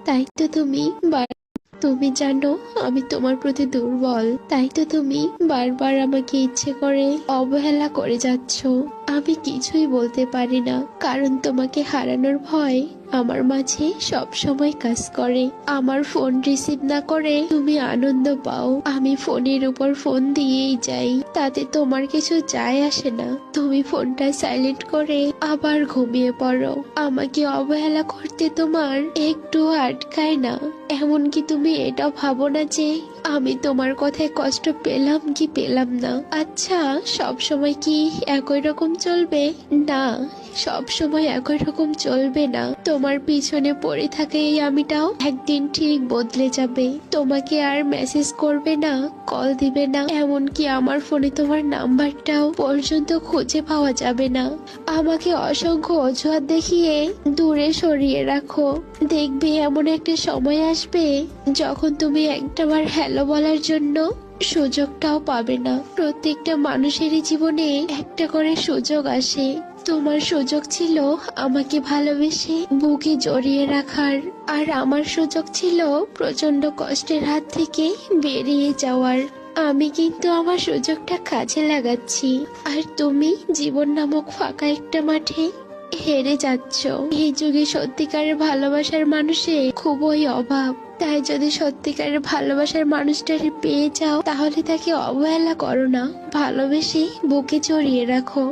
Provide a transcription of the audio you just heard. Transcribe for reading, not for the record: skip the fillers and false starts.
তাই তো তুমি জানো আমি তোমার প্রতি দুর্বল, তাই তো তুমি বারবার আমাকে ইচ্ছে করে অবহেলা করে যাচ্ছ। আমি কিছুই বলতে পারি না, কারণ তোমাকে হারানোর ভয় আমার মাঝে সব সময় কাজ করে। আমার ফোন রিসিভ না করে তুমি আনন্দ পাও, আমি ফোনের উপর ফোন দিয়েই যাই, তাতে তোমার কিছু যায় আসে না। তুমি ফোনটা সাইলেন্ট করে আবার ঘুমিয়ে পড়ো। আমাকে অবহেলা করতে তোমার একটু আটকায় না। এমনকি তুমি এটা ভাবো না যে আমি তোমার কথায় কষ্ট পেলাম কি পেলাম না। আচ্ছা, সব সময় কি একই রকম চলবে? না, সব সময় একই রকম চলবে না। তোমার পিছনে পড়ে থাকে এই আমিটাও একদিন ঠিক বদলে যাবে। তোমাকে আর মেসেজ করবে না, কল দিবে না, এমনকি আমার ফোনে তোমার নাম্বারটাও পর্যন্ত খুঁজে পাওয়া যাবে না। আমাকে অসংখ্য অজুহাত দেখিয়ে দূরে সরিয়ে রাখো। দেখবে এমন একটা সময় আসবে যখন তুমি একটাবার হ্যালো বলার জন্য সুযোগটাও পাবে না। প্রত্যেকটা মানুষেরই জীবনে একটা করে সুযোগ আসে। তোমার সুযোগ ছিল আমাকে ভালোবেসে বুকে জড়িয়ে রাখার, আর আমার সুযোগ ছিল প্রচন্ড কষ্টের হাত থেকে বেরিয়ে যাওয়ার। আমি কিন্তু আমার সুযোগটা কাজে লাগাচ্ছি, আর তুমি জীবন নামক ফাঁকা একটা মাঠে হেরে যাচ্ছ। এই যুগে সত্যিকারের ভালোবাসার মানুষের খুবই অভাব। তাই যদি সত্যিকারের ভালোবাসার মানুষটাকে পেয়ে যাও, তাহলে তাকে অবহেলা করো না, ভালোবেসে বুকে জড়িয়ে রাখো।